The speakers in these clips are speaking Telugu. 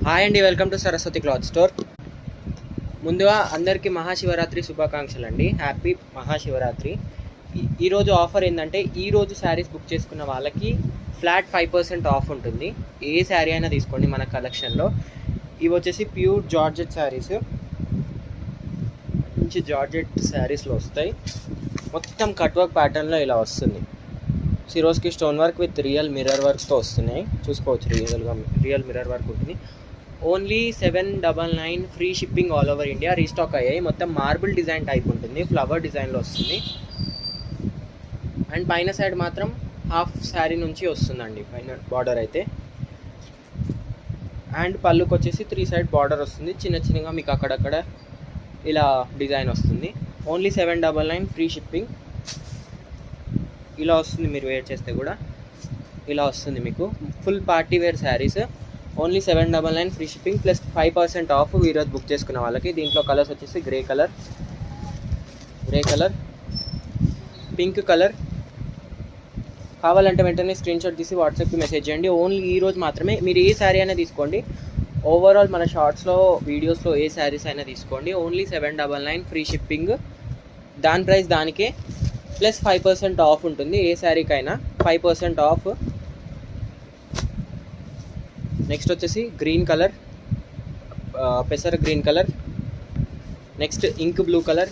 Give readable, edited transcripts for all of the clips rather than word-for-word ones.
హాయ్ అండి, welcome to Saraswati cloth store. ముందుగా అందరికీ మహాశివరాత్రి శుభాకాంక్షలు అండి. హ్యాపీ మహాశివరాత్రి. ఈరోజు ఆఫర్ ఏంటంటే, ఈరోజు శారీస్ బుక్ చేసుకున్న వాళ్ళకి ఫ్లాట్ 5% ఆఫ్ ఉంటుంది. ఏ శారీ అయినా తీసుకోండి మన కలెక్షన్లో. ఇవి వచ్చేసి ప్యూర్ జార్జెట్ శారీస్, మంచి జార్జెట్ శారీస్లో వస్తాయి. మొత్తం కట్ వర్క్ ప్యాటర్న్లో ఇలా వస్తుంది. సిరోస్కి stone work with real mirror వర్క్స్తో వస్తున్నాయి. చూసుకోవచ్చు, రియల్ మిర్రర్ వర్క్ ఉంటుంది. Only 799 free shipping all over India. Restock అయ్యాయి. మొత్తం మార్బుల్ డిజైన్ టైప్ ఉంటుంది, ఫ్లవర్ డిజైన్లో వస్తుంది. అండ్ పైన సైడ్ మాత్రం హాఫ్ శారీ నుంచి వస్తుందండి పైన బార్డర్ అయితే. అండ్ పళ్ళుకి వచ్చేసి 3 సైడ్ బార్డర్ వస్తుంది. చిన్నగా మీకు అక్కడక్కడ ఇలా డిజైన్ వస్తుంది. Only 799 free shipping. ఇలా వస్తుంది, మీరు వేర్ చేస్తే కూడా ఇలా వస్తుంది మీకు. Full party wear saris. Only 799 free shipping plus 5% off ఈరోజు బుక్ చేసుకున్న వాళ్ళకి. దీంట్లో కలర్స్ వచ్చేసి గ్రే కలర్, పింక్ కలర్. కావాలంటే వెంటనే స్క్రీన్షాట్ తీసి వాట్సాప్కి మెసేజ్ చేయండి. ఓన్లీ ఈరోజు మాత్రమే. మీరు ఏ శారీ అయినా తీసుకోండి. ఓవరాల్ మన షార్ట్స్లో, వీడియోస్లో ఏ శారీస్ అయినా తీసుకోండి. Only 799 free shipping. దాని ప్రైస్ దానికే ప్లస్ 5% ఆఫ్ ఉంటుంది. ఏ శారీకైనా 5% ఆఫ్. నెక్స్ట్ వచ్చేసి గ్రీన్ కలర్, పెసర green colour. Next ink blue colour.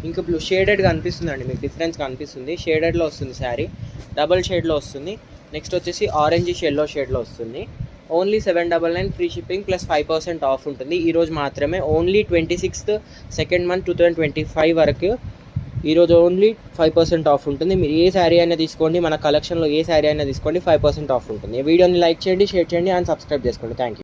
Ink blue షేడెడ్గా అనిపిస్తుందండి, మీకు డిఫరెన్స్ కనిపిస్తుంది. షేడెడ్లో వస్తుంది శారీ, డబల్ షేడ్లో వస్తుంది. నెక్స్ట్ వచ్చేసి ఆరెంజ్ ఎల్లో షేడ్లో వస్తుంది. Only 799 free shipping plus 5% off ఉంటుంది. ఈరోజు మాత్రమే. ఓన్లీ 26th 2nd month 2025 వరకు ఈరోజు ఓన్లీ 5% ఆఫ్ ఉంటుంది. మీరు ఏ శారీ అయినా తీసుకోండి, మన కలెక్షన్లో ఏ శారీ అయినా తీసుకోండి, 5% ఆఫ్ ఉంటుంది. వీడియోని లైక్ చేయండి, షేర్ చేయండి అండ్ సబ్స్క్రైబ్ చేసుకోండి. Thank you.